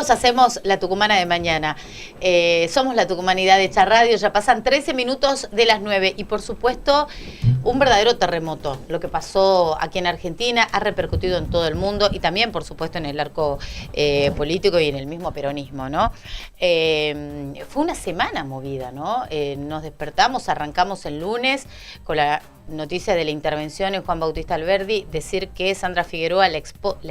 Todos hacemos La Tucumana de mañana. Somos La Tucumanidad hecha radio. Ya pasan 13 minutos de las 9. Y por supuesto, un verdadero terremoto. Lo que pasó aquí en Argentina ha repercutido en todo el mundo y también, por supuesto, en el arco político y en el mismo peronismo, ¿no? Fue una semana movida, ¿no? Nos despertamos, arrancamos el lunes con la noticia de la intervención en Juan Bautista Alberdi, decir que Sandra Figueroa, la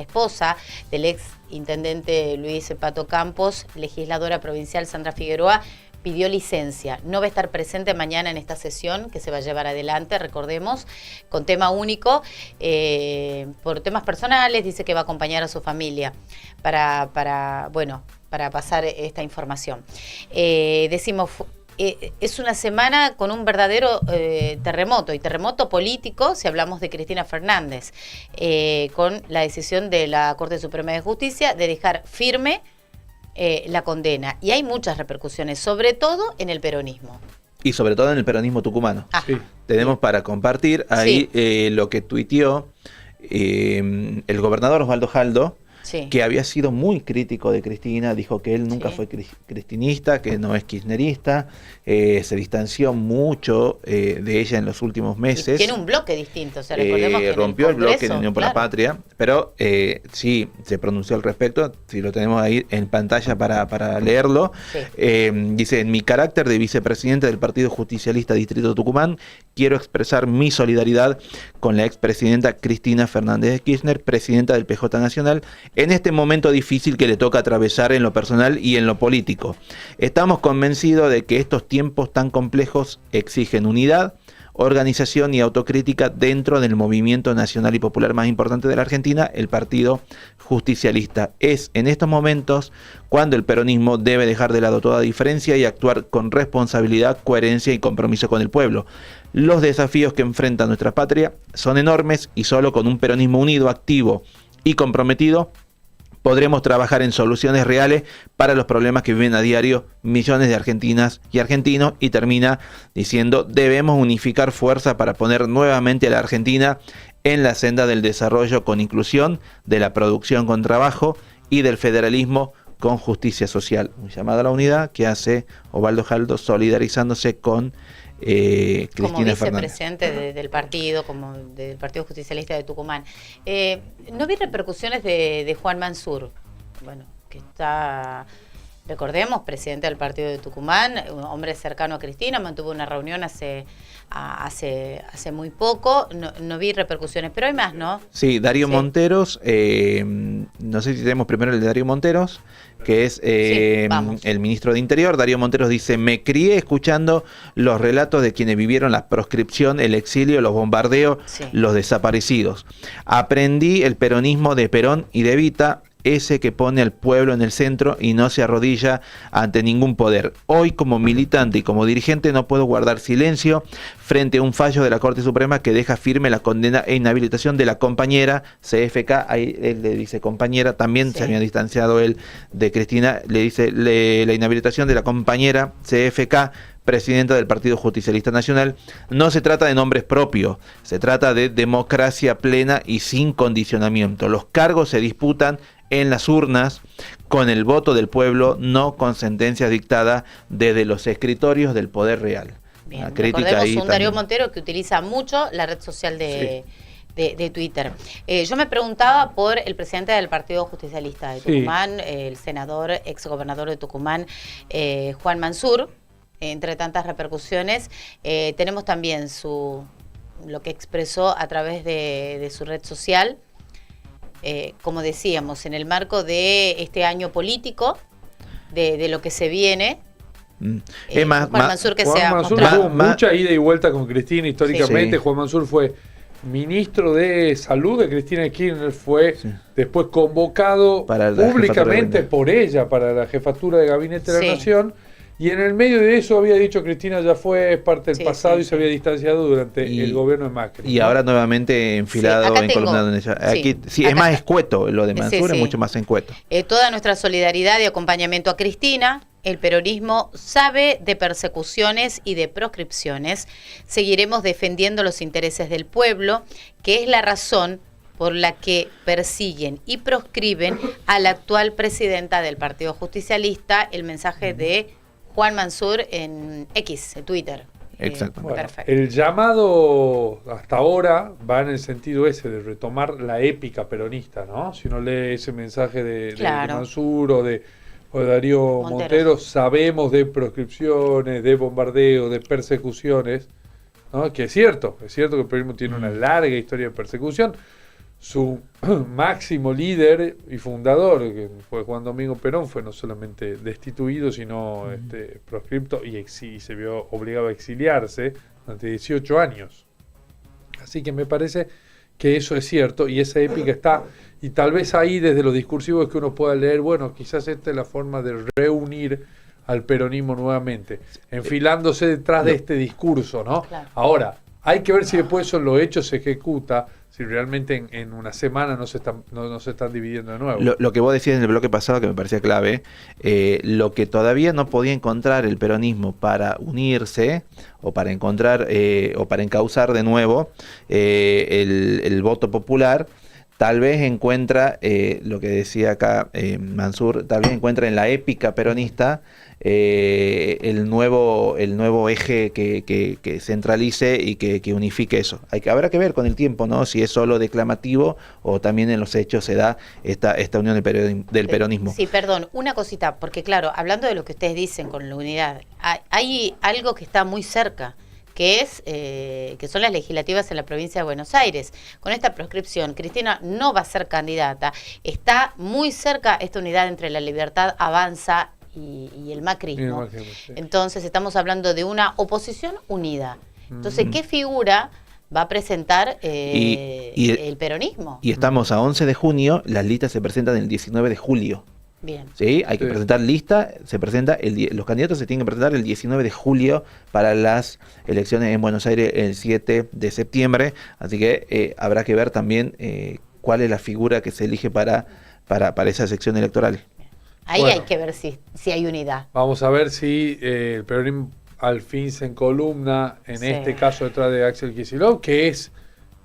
esposa del ex intendente Luis Pato Campos, legisladora provincial Sandra Figueroa, pidió licencia. No va a estar presente mañana en esta sesión que se va a llevar adelante, recordemos, con tema único, por temas personales. Dice que va a acompañar a su familia para pasar esta información. Decimos, es una semana con un verdadero terremoto, y terremoto político si hablamos de Cristina Fernández, con la decisión de la Corte Suprema de Justicia de dejar firme la condena. Y hay muchas repercusiones, sobre todo en el peronismo. Y sobre todo en el peronismo tucumano. Sí. Tenemos para compartir ahí lo que tuiteó el gobernador Osvaldo Jaldo, que había sido muy crítico de Cristina. Dijo que él nunca fue cristinista, que no es kirchnerista, se distanció mucho de ella en los últimos meses. Tiene un bloque distinto, o sea, recordemos que rompió el bloque de Unión por la Patria, pero sí se pronunció al respecto. Si lo tenemos ahí en pantalla para leerlo. Dice: en mi carácter de vicepresidente del Partido Justicialista Distrito Tucumán, quiero expresar mi solidaridad con la expresidenta Cristina Fernández de Kirchner, presidenta del PJ Nacional, en este momento difícil que le toca atravesar en lo personal y en lo político. Estamos convencidos de que estos tiempos tan complejos exigen unidad, organización y autocrítica dentro del movimiento nacional y popular más importante de la Argentina, el Partido Justicialista. Es en estos momentos cuando el peronismo debe dejar de lado toda diferencia y actuar con responsabilidad, coherencia y compromiso con el pueblo. Los desafíos que enfrenta nuestra patria son enormes y solo con un peronismo unido, activo y comprometido podremos trabajar en soluciones reales para los problemas que viven a diario millones de argentinas y argentinos. Y termina diciendo: debemos unificar fuerza para poner nuevamente a la Argentina en la senda del desarrollo con inclusión, de la producción con trabajo y del federalismo con justicia social. Un llamado a la unidad que hace Osvaldo Jaldo, solidarizándose con Cristina como vicepresidente del partido, como del Partido Justicialista de Tucumán. No vi repercusiones de Juan Mansur, bueno, que está, recordemos, presidente del partido de Tucumán, un hombre cercano a Cristina, mantuvo una reunión hace muy poco. No vi repercusiones, pero hay más, ¿no? Sí, Darío Monteros, no sé si tenemos primero el de Darío Monteros, que es el ministro de Interior. Darío Monteros dice: me crié escuchando los relatos de quienes vivieron la proscripción, el exilio, los bombardeos, los desaparecidos. Aprendí el peronismo de Perón y de Evita, ese que pone al pueblo en el centro y no se arrodilla ante ningún poder. Hoy, como militante y como dirigente, no puedo guardar silencio frente a un fallo de la Corte Suprema que deja firme la condena e inhabilitación de la compañera CFK. Ahí él le dice compañera, también se había distanciado él de Cristina. Le dice la inhabilitación de la compañera CFK, presidenta del Partido Justicialista Nacional. No se trata de nombres propios, se trata de democracia plena y sin condicionamiento. Los cargos se disputan en las urnas con el voto del pueblo, no con sentencias dictadas desde los escritorios del poder real. Bien, recordemos un Darío Montero que utiliza mucho la red social de Twitter. Yo me preguntaba por el presidente del Partido Justicialista de Tucumán, el senador, exgobernador de Tucumán, Juan Mansur. Entre tantas repercusiones, tenemos también lo que expresó a través de su red social, como decíamos, en el marco de este año político, de lo que se viene. Juan Mansur tuvo mucha ida y vuelta con Cristina históricamente. Juan Mansur fue ministro de Salud de Cristina Kirchner, fue después convocado públicamente por ella para la jefatura de gabinete de la Nación. Y en el medio de eso había dicho: Cristina ya fue parte del pasado y se había distanciado durante el gobierno de Macri. Y ahora nuevamente enfilado, encolumnado en ella. Aquí, es más escueto lo de Mansur, es mucho más escueto. Toda nuestra solidaridad y acompañamiento a Cristina. El peronismo sabe de persecuciones y de proscripciones. Seguiremos defendiendo los intereses del pueblo, que es la razón por la que persiguen y proscriben a la actual presidenta del Partido Justicialista. El mensaje de Juan Mansur en X, en Twitter. Exacto. Bueno, el llamado hasta ahora va en el sentido ese de retomar la épica peronista, ¿no? Si uno lee ese mensaje de Mansur o de Darío Montero, sabemos de proscripciones, de bombardeos, de persecuciones, ¿no? Que es cierto que el peronismo tiene una larga historia de persecución. Su máximo líder y fundador, que fue Juan Domingo Perón, fue no solamente destituido, sino proscripto y se vio obligado a exiliarse durante 18 años. Así que me parece que eso es cierto y esa épica está, y tal vez ahí desde lo discursivo es que uno pueda leer, bueno, quizás esta es la forma de reunir al peronismo nuevamente, enfilándose detrás de este discurso, ¿no? Claro. Ahora, hay que ver si después eso en los hechos se ejecuta, si realmente en una semana no se están dividiendo de nuevo. Lo que vos decías en el bloque pasado, que me parecía clave, lo que todavía no podía encontrar el peronismo para unirse o para encontrar o para encauzar de nuevo el voto popular, tal vez encuentra, lo que decía acá Mansur, tal vez encuentra en la épica peronista el nuevo eje que centralice y que unifique eso. Habrá que ver con el tiempo, ¿no? Si es solo declamativo o también en los hechos se da esta unión del peronismo. Sí, perdón, una cosita, porque claro, hablando de lo que ustedes dicen con la unidad, hay algo que está muy cerca, que son las legislativas en la provincia de Buenos Aires. Con esta proscripción, Cristina no va a ser candidata. Está muy cerca esta unidad entre La Libertad Avanza y el macrismo. Sí. Entonces estamos hablando de una oposición unida. Entonces, ¿qué figura va a presentar el peronismo? Y estamos a 11 de junio, las listas se presentan el 19 de julio. Bien. ¿Sí? Hay que presentar lista, los candidatos se tienen que presentar el 19 de julio para las elecciones en Buenos Aires el 7 de septiembre, así que habrá que ver también cuál es la figura que se elige para esa sección electoral. Ahí hay que ver si hay unidad. Vamos a ver si el peronismo al fin se encolumna, en este caso detrás de Axel Kicillof, que es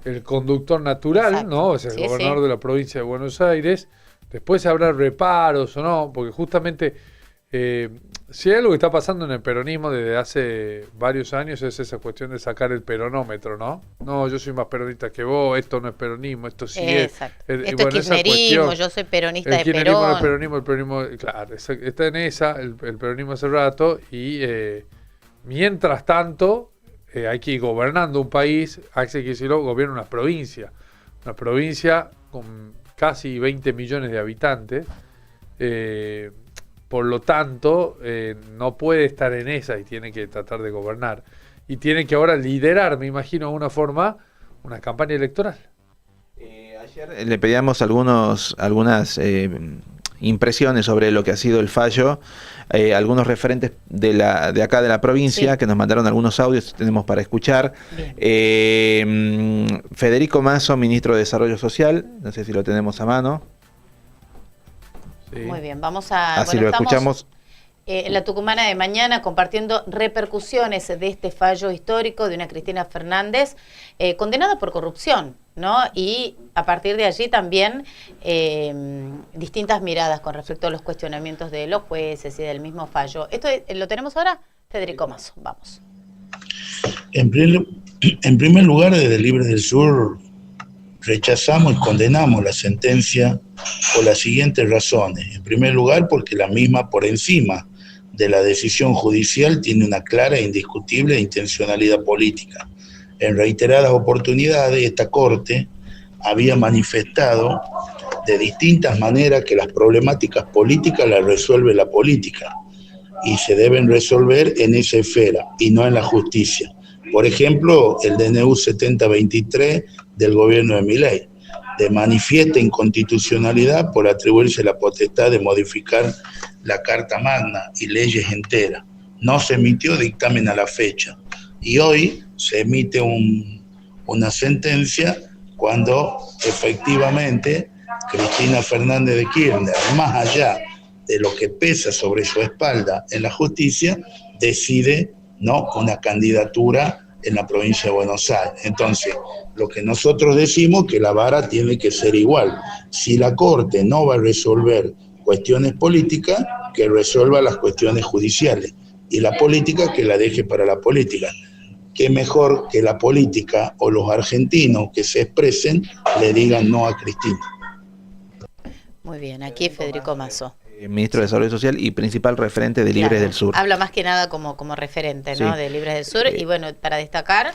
el conductor natural, exacto, ¿no? Es el gobernador de la provincia de Buenos Aires. Después habrá reparos o no, porque justamente si hay algo que está pasando en el peronismo desde hace varios años es esa cuestión de sacar el peronómetro, ¿no? No, yo soy más peronista que vos, esto no es peronismo, esto sí exacto. Esto es kirchnerismo, yo soy peronista de Perón. El peronismo, claro, está en esa, el peronismo hace rato, y mientras tanto hay que ir gobernando un país. Axel Kicillof gobierna una provincia con casi 20 millones de habitantes, por lo tanto no puede estar en esa y tiene que tratar de gobernar y tiene que ahora liderar, me imagino de alguna forma, una campaña electoral. Ayer le pedíamos algunas impresiones sobre lo que ha sido el fallo, algunos referentes de acá de la provincia, sí, que nos mandaron algunos audios, tenemos para escuchar. Federico Mazo, ministro de Desarrollo Social, no sé si lo tenemos a mano. Sí. Muy bien, vamos a... Así lo escuchamos. En la Tucumana de mañana, compartiendo repercusiones de este fallo histórico de una Cristina Fernández condenada por corrupción, ¿no? Y a partir de allí también distintas miradas con respecto a los cuestionamientos de los jueces y del mismo fallo. ¿Esto lo tenemos ahora? Federico Mazo, vamos. En primer lugar, desde Libres del Sur rechazamos y condenamos la sentencia por las siguientes razones. En primer lugar, porque la misma, por encima de la decisión judicial, tiene una clara e indiscutible intencionalidad política. En reiteradas oportunidades, esta Corte había manifestado de distintas maneras que las problemáticas políticas las resuelve la política y se deben resolver en esa esfera y no en la justicia. Por ejemplo, el DNU 7023 del gobierno de Milei, de manifiesta inconstitucionalidad por atribuirse la potestad de modificar la Carta Magna y leyes enteras. No se emitió dictamen a la fecha y hoy se emite una sentencia cuando efectivamente Cristina Fernández de Kirchner, más allá de lo que pesa sobre su espalda en la justicia, decide no una candidatura en la provincia de Buenos Aires. Entonces, lo que nosotros decimos que la vara tiene que ser igual. Si la Corte no va a resolver cuestiones políticas, que resuelva las cuestiones judiciales, y la política que la deje para la política. Qué mejor que la política o los argentinos que se expresen le digan no a Cristina. Muy bien, aquí Federico Mazo. Ministro de Desarrollo Social y principal referente de Libres del Sur. Habla más que nada como referente, ¿no? De Libres del Sur. Y bueno, para destacar,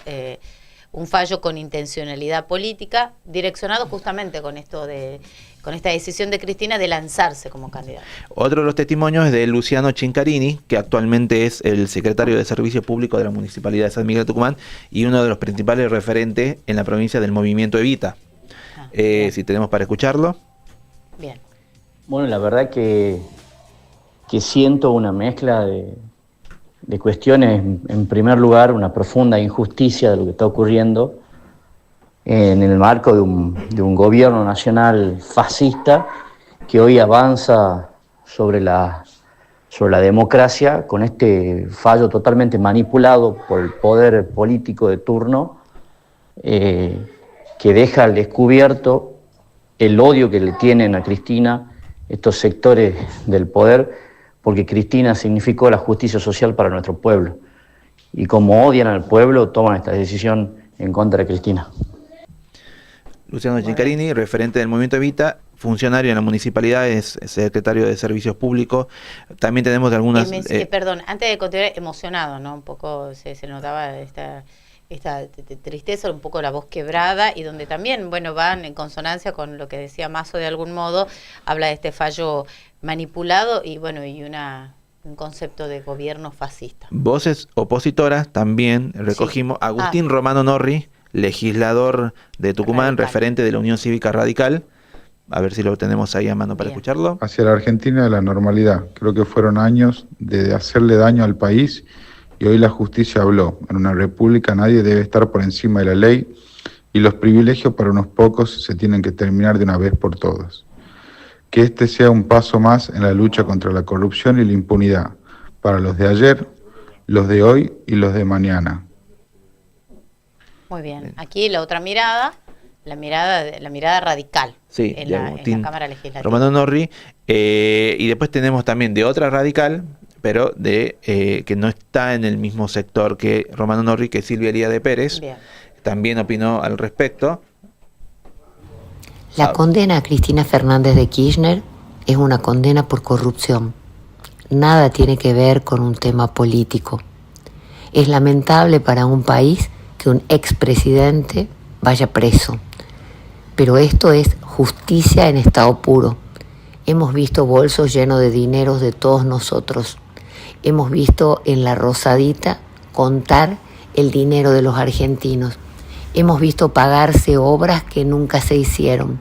un fallo con intencionalidad política, direccionado justamente con esta decisión de Cristina de lanzarse como candidata. Otro de los testimonios es de Luciano Cincarini, que actualmente es el secretario de Servicio Público de la Municipalidad de San Miguel de Tucumán y uno de los principales referentes en la provincia del movimiento Evita. Si tenemos para escucharlo. Bien. Bueno, la verdad que siento una mezcla de cuestiones. En primer lugar, una profunda injusticia de lo que está ocurriendo en el marco de un gobierno nacional fascista que hoy avanza sobre la democracia con este fallo totalmente manipulado por el poder político de turno, que deja al descubierto el odio que le tienen a Cristina estos sectores del poder, porque Cristina significó la justicia social para nuestro pueblo. Y como odian al pueblo, toman esta decisión en contra de Cristina. Luciano Cincarini, referente del Movimiento Evita, funcionario en la municipalidad, es secretario de Servicios Públicos. También tenemos de algunas... perdón, antes de continuar, emocionado, ¿no? Un poco se notaba esta tristeza, un poco la voz quebrada, y donde también, bueno, van en consonancia con lo que decía Mazo de algún modo, habla de este fallo manipulado y bueno, y un concepto de gobierno fascista. Voces opositoras también recogimos. Agustín Romano Norri, legislador de Tucumán, referente de la Unión Cívica Radical. A ver si lo tenemos ahí a mano para escucharlo. Hacia la Argentina de la normalidad. Creo que fueron años de hacerle daño al país y hoy la justicia habló. En una república nadie debe estar por encima de la ley y los privilegios para unos pocos se tienen que terminar de una vez por todas. Que este sea un paso más en la lucha contra la corrupción y la impunidad para los de ayer, los de hoy y los de mañana. Muy bien. Aquí la otra mirada, la mirada radical en la Cámara Legislativa. Romano Norri, y después tenemos también de otra radical, pero que no está en el mismo sector que Romano Norri, que es Silvia Elíade Pérez. Bien. También opinó al respecto. La condena a Cristina Fernández de Kirchner es una condena por corrupción. Nada tiene que ver con un tema político. Es lamentable para un país que un expresidente vaya preso. Pero esto es justicia en estado puro. Hemos visto bolsos llenos de dineros de todos nosotros. Hemos visto en la Rosadita contar el dinero de los argentinos. Hemos visto pagarse obras que nunca se hicieron.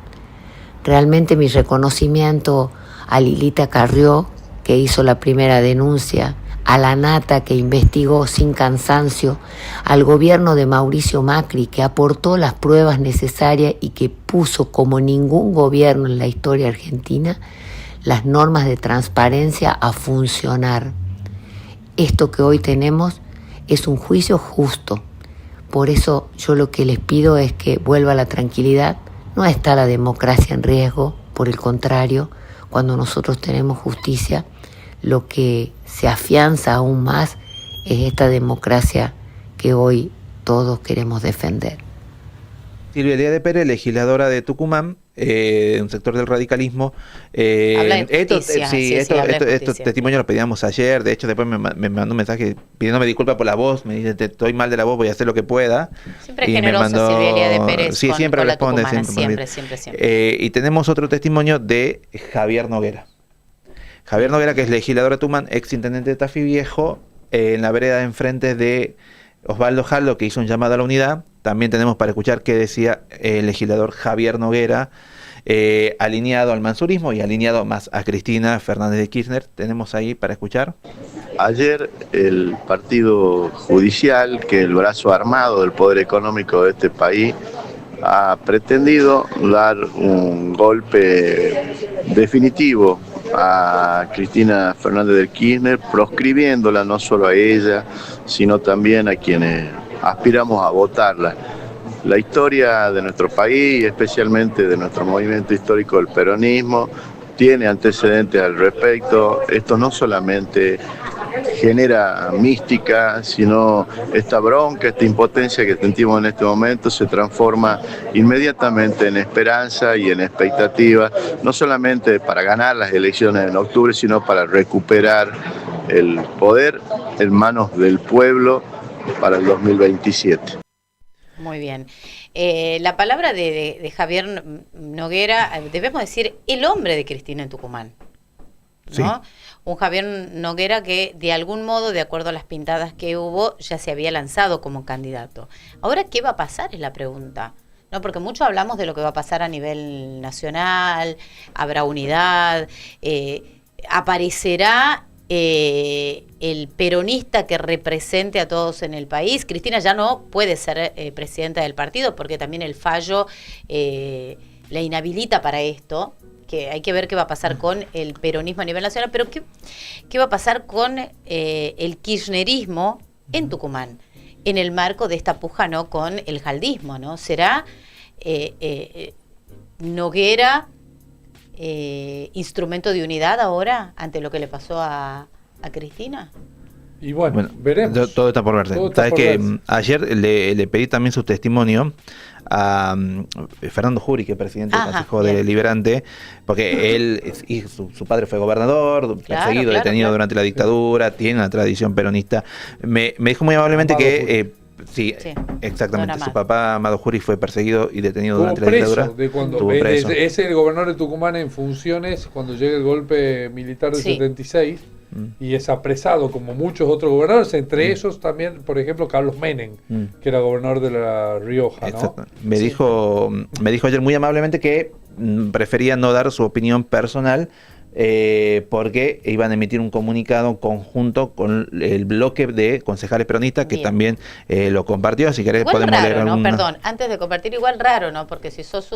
Realmente mi reconocimiento a Lilita Carrió, que hizo la primera denuncia, a la Nata, que investigó sin cansancio, al gobierno de Mauricio Macri, que aportó las pruebas necesarias y que puso, como ningún gobierno en la historia argentina, las normas de transparencia a funcionar. Esto que hoy tenemos es un juicio justo. Por eso yo lo que les pido es que vuelva la tranquilidad. No está la democracia en riesgo, por el contrario, cuando nosotros tenemos justicia, lo que se afianza aún más es esta democracia que hoy todos queremos defender. Silvia Elíade Pérez, legisladora de Tucumán, un sector del radicalismo. Habla de justicia. Estos testimonios los pedíamos ayer. De hecho, después me mandó un mensaje pidiéndome disculpas por la voz. Me dice, estoy mal de la voz, voy a hacer lo que pueda. Siempre es generosa Silvia Elíade Pérez. Sí, siempre responde. Siempre. Y tenemos otro testimonio de Javier Noguera. Javier Noguera, que es legislador de Tucumán, ex intendente de Tafí Viejo, en la vereda de enfrente de Osvaldo Jaldo, que hizo un llamado a la unidad. También tenemos para escuchar qué decía el legislador Javier Noguera, alineado al mansurismo y alineado más a Cristina Fernández de Kirchner. Tenemos ahí para escuchar. Ayer el partido judicial, que es el brazo armado del poder económico de este país, ha pretendido dar un golpe definitivo a Cristina Fernández de Kirchner, proscribiéndola no solo a ella, sino también a quienes aspiramos a votarla. La historia de nuestro país, especialmente de nuestro movimiento histórico del peronismo, tiene antecedentes al respecto. Esto no solamente genera mística, sino esta bronca, esta impotencia que sentimos en este momento se transforma inmediatamente en esperanza y en expectativa, no solamente para ganar las elecciones en octubre, sino para recuperar el poder en manos del pueblo para el 2027. Muy bien. La palabra de Javier Noguera, debemos decir el hombre de Cristina en Tucumán, ¿no? Sí. Un Javier Noguera que de algún modo, de acuerdo a las pintadas que hubo, ya se había lanzado como candidato. Ahora, ¿qué va a pasar? Es la pregunta. No, porque mucho hablamos de lo que va a pasar a nivel nacional, habrá unidad, aparecerá el peronista que represente a todos en el país. Cristina ya no puede ser presidenta del partido porque también el fallo la inhabilita para esto, que hay que ver qué va a pasar con el peronismo a nivel nacional, pero qué va a pasar con el kirchnerismo en Tucumán, en el marco de esta puja, ¿no?, con el jaldismo, ¿no? ¿Será Noguera instrumento de unidad ahora ante lo que le pasó a Cristina? Y bueno, veremos. Todo está por verse. Sabes que ayer le pedí también su testimonio a Fernando Jury, que es presidente del Consejo Deliberante, porque él y su padre fue gobernador, perseguido, detenido durante la dictadura, tiene una tradición peronista. Me dijo muy amablemente que sí, exactamente. Su papá, Amado Jury, fue perseguido y detenido durante la dictadura. Es el gobernador de Tucumán en funciones cuando llega el golpe militar del 76 y es apresado como muchos otros gobernadores, entre esos también, por ejemplo, Carlos Menem, que era gobernador de La Rioja, ¿no? Me dijo ayer muy amablemente que prefería no dar su opinión personal, porque iban a emitir un comunicado conjunto con el bloque de concejales peronistas que también lo compartió. Si querés, igual podemos raro, leer alguna... ¿no? Perdón, antes de compartir, igual raro, ¿no? Porque si sos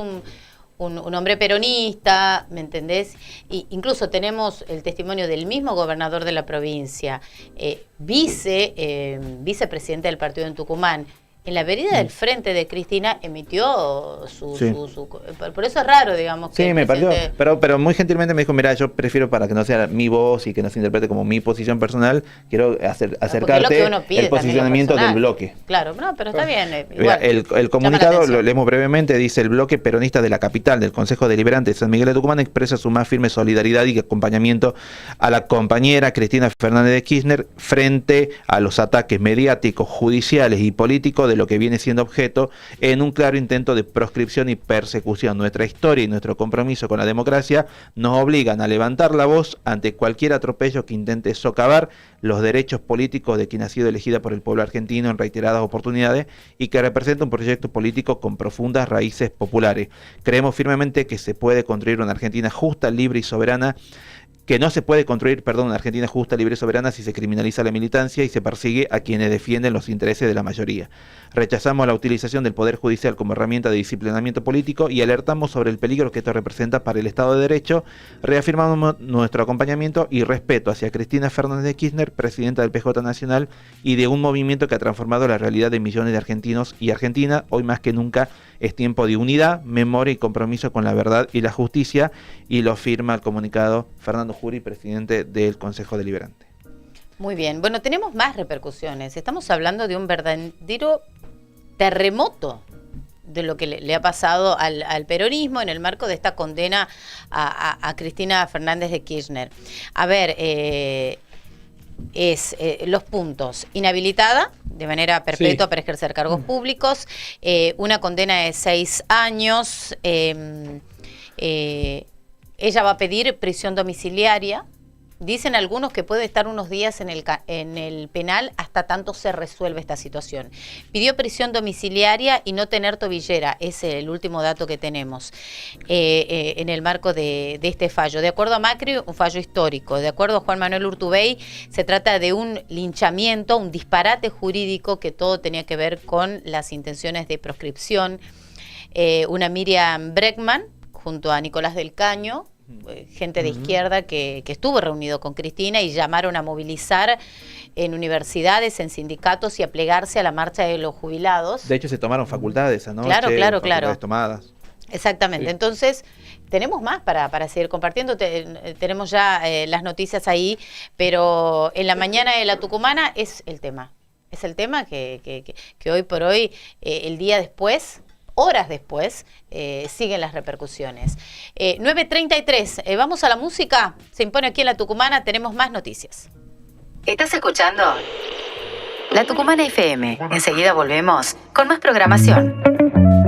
un hombre peronista, ¿me entendés? Y incluso tenemos el testimonio del mismo gobernador de la provincia, vicepresidente del partido en Tucumán. En la vereda del frente de Cristina emitió su por eso es raro, digamos. Que me pareció, pero muy gentilmente me dijo, mira, yo prefiero, para que no sea mi voz y que no se interprete como mi posición personal, quiero acercarte el posicionamiento del bloque. Claro, no, pero está bien. Igual, el comunicado, lo leemos brevemente, dice: el bloque peronista de la capital del Consejo Deliberante de San Miguel de Tucumán expresa su más firme solidaridad y acompañamiento a la compañera Cristina Fernández de Kirchner frente a los ataques mediáticos, judiciales y políticos de lo que viene siendo objeto en un claro intento de proscripción y persecución. Nuestra historia y nuestro compromiso con la democracia nos obligan a levantar la voz ante cualquier atropello que intente socavar los derechos políticos de quien ha sido elegida por el pueblo argentino en reiteradas oportunidades y que representa un proyecto político con profundas raíces populares. Creemos firmemente que se puede construir una Argentina justa, libre y soberana, que no se puede construir, una Argentina justa, libre y soberana si se criminaliza la militancia y se persigue a quienes defienden los intereses de la mayoría. Rechazamos la utilización del Poder Judicial como herramienta de disciplinamiento político y alertamos sobre el peligro que esto representa para el Estado de Derecho. Reafirmamos nuestro acompañamiento y respeto hacia Cristina Fernández de Kirchner, presidenta del PJ Nacional, y de un movimiento que ha transformado la realidad de millones de argentinos y argentinas. Hoy más que nunca es tiempo de unidad, memoria y compromiso con la verdad y la justicia, y lo firma el comunicado Fernando Jury, presidente del Consejo Deliberante. Muy bien, bueno, tenemos más repercusiones. Estamos hablando de un verdadero terremoto de lo que le ha pasado al peronismo en el marco de esta condena a Cristina Fernández de Kirchner. A ver, los puntos: inhabilitada de manera perpetua para ejercer cargos públicos, una condena de 6 años, ella va a pedir prisión domiciliaria. Dicen algunos que puede estar unos días en el penal hasta tanto se resuelve esta situación. Pidió prisión domiciliaria y no tener tobillera, es el último dato que tenemos en el marco de este fallo. De acuerdo a Macri, un fallo histórico. De acuerdo a Juan Manuel Urtubey, se trata de un linchamiento, un disparate jurídico que todo tenía que ver con las intenciones de proscripción. Una Miriam Bregman junto a Nicolás del Caño, gente de izquierda que estuvo reunido con Cristina y llamaron a movilizar en universidades, en sindicatos y a plegarse a la marcha de los jubilados. De hecho, se tomaron facultades esa noche. Claro. Tomadas. Exactamente. Sí. Entonces, tenemos más para seguir compartiendo. Tenemos ya las noticias ahí, pero en la mañana de la Tucumana es el tema. Es el tema que hoy por hoy, el día después, horas después, siguen las repercusiones. 9:33, vamos a la música. Se impone aquí en la Tucumana, tenemos más noticias. ¿Estás escuchando? La Tucumana FM. Enseguida volvemos con más programación.